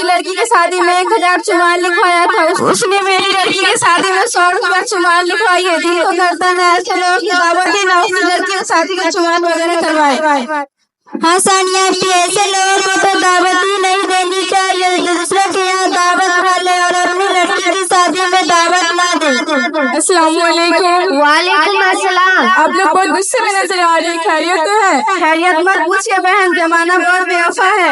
लड़की की शादी में 1000 चुमान लिखवाया था, उसने मेरी लड़की की शादी में 100 रुपया चुमान लिखवाई है। दिल को करता है ऐसे लोगों की दावत ही ना उसकी लड़की की शादी का चुमान वगैरह करवाए। हाँ सानिया आंटी, ऐसे लोगों को तो दावत ही नहीं देनी चाहिए। दूसरे के यहाँ दावत खा ले और अपनी लड़की की शादी में दावत ना दे। अस्सलाम वालेकुम। वालेकुम अस्सलाम। आप लोग बहुत गुस्से में नजर आ रहे हैं, खैरियत तो है? खैरियत मत पूछिए बहन, जमाना बहुत बेवफा है।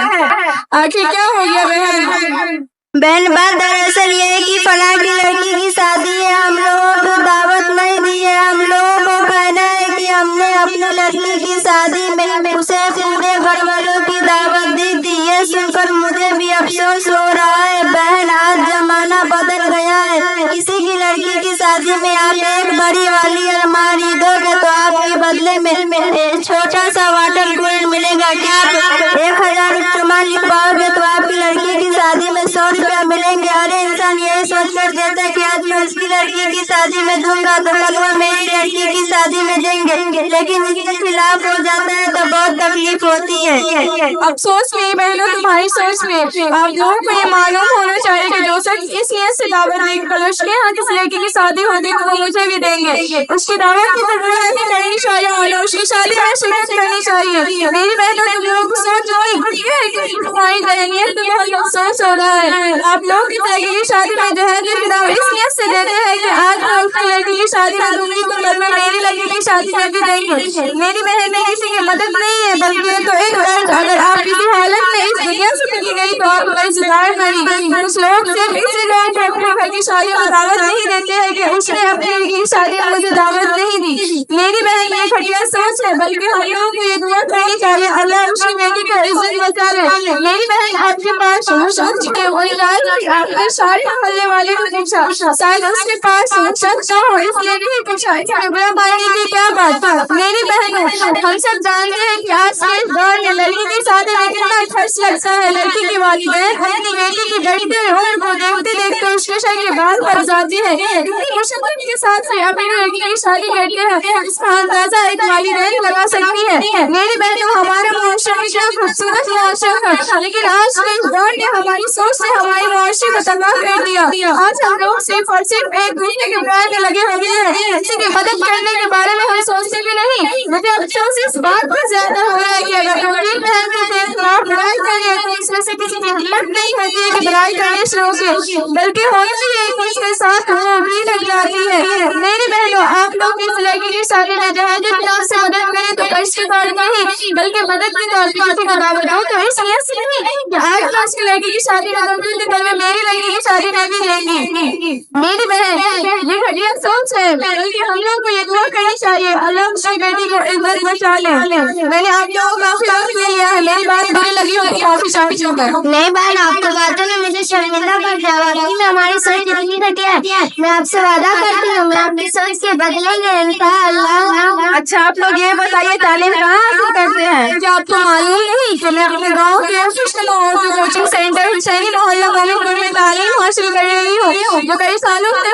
आखिर क्या हो गया बहन? बहन बात दरअसल ये है कि फलां की लड़की की शादी है, हम लोगों को दावत नहीं दी है। हम लोगों को कहना है कि हमने अपनी लड़की की शादी में उसे पूरे घर वालों की दावत दी थी। ये सुनकर मुझे भी अफसोस हो रहा है बहन, आज जमाना बदल गया है। किसी की लड़की की शादी में आप एक बड़ी वाली अलमारी दोगे तो आपके बदले में छोटा सा वाटर कूलर मिलेगा। क्या आप 1000 चुमान लिखवाओगे तो आपकी लड़की की शादी में 100 रुपया मिलेंगे। अरे इंसान यही सोच कर देता है कि आज मैं उसकी लड़की की शादी में दूंगा तो कल वो मेरी लड़की की शादी में देंगे, लेकिन इसके खिलाफ हो जाता है तो बहुत तकलीफ होती है। अफसोस नहीं बहनों तुम्हारी सोच में। आप लोगों को ये मालूम होना चाहिए कि जो शख्स इस नियत से दावत देगी कल उसके यहाँ किस लड़की की शादी होगी तो वो मुझे भी देंगे। उसकी दावत की जरूरत नहीं करनी चाहिए और उसकी शादी में शिरकत करनी चाहिए। मेरी बहनों तुम लोगों को सोच तुम्हारी दयनीत तो बहुत अफसोस हो रहा है। आप लोग की लड़की की शादी में दहेज की दावत इस नियत से देते हैं कि आज मैं उसकी लड़की की शादी में दूंगी तो कल मैं मेरी लड़की की शादी में भी देंगे। मेरी बहन में किसी की मदद नहीं है बल्कि तो एक अर्ज, अगर आप किसी हालत में इस दुनिया से चली गई तो आप कर्जदार बनी। कुछ लोग सिर्फ इसी कारण अपने घर की शादी में दावत नहीं देते हैं कि उसने अपनी शादी में मुझे दावत नहीं दी। मेरी बहन ये घटिया सोच है, बल्कि हम लोगों को ये दुआ करनी चाहिए अल्लाह उसकी बेटी का इज्जत बचा ले। मेरी बहन आपके पास आपके सारे मोहल्ले वाले को पूछा, शायद उसके पास सच ना हो इसलिए नहीं पूछा। इसमें बुरा मानने की क्या बात? मेरी बहन हम सब जानते हैं कि आज के दौर में लड़की की शादी में कितना खर्च लगता है। लड़की की वालिदैन अपनी बेटी की बढ़ते हुए को देखते देखते उसके शक के बाल पर जाती है। इतनी मुश्किल के साथ से अपनी लड़की की शादी करते हैं, इसका अंदाजा एक वालिदैन लगा सकती है। मेरी बहनों हमारे मुआशरे में क्या खूबसूरत मुआशरा है, लेकिन आज के दौर ने हमारी सोच से हमारे मुआशरे को तबाह कर दिया। आज हम लोग सिर्फ और सिर्फ एक दूसरे के बुराई में लगे हुए हैं, किसी की मदद करने के बारे में हम सोचते भी नहीं। मुझे अफसोस इस बात पर ज्यादा हो रहा है कि अगर अपनी बहन के खिलाफ बुराई करें तो इसमें से किसी की हिम्मत नहीं होती है कि बुराई करने शुरू के, बल्कि होती है कि उसके साथ वो भी लग जाती है। मेरी बहनों आप लोग इस लड़की की शादी में दहेज के नाम से मदद करें तो कर्ज के तौर पर नहीं बल्कि मदद के तौर पर किसी को दावत दो तो इस नियत से नहीं कि आज मैं उसकी लड़की की शादी में दूंगी तो कल मैं मेरी लड़की की शादी में भी देंगी। मेरी बहन ये घटिया सोच है, बल्कि हम लोग को ये दुआ करनी चाहिए अल्लाह उसकी बेटी को इज्जत बचा ले। मैंने आप लोगों का खिलाफ किया है, मेरी बात बुरी लगी होगी काफी साथियों में। नहीं बहन, आपकी बातों ने मुझे शर्मिंदा कर दिया। वाकई में हमारी सोच इतनी घटिया है। मैं आपसे वादा करती हूँ मैं अपनी सोच के बदलेंगे इंशाअल्लाह। अच्छा आप लोग ये बताइए तालीम कहाँ हासिल करते हैं? क्या आपको मालूम नहीं कि मैं अपने गाँव के कोचिंग सेंटर हुसैनी मोहल्ला मोमिनपुर में तालीम हासिल कर रही हूँ, जो कई सालों से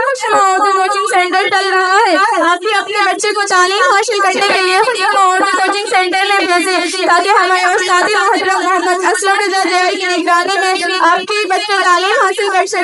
कोचिंग सेंटर चल रहा है। आप भी अपने बच्चे को तालीम हासिल करने के लिए कोचिंग सेंटर में भेजें ताकि हमारे उस्ताद मोहतरम मोहम्मद असलम रज़ा की निगरानी में आपके बच्चे तालीम हासिल कर सके।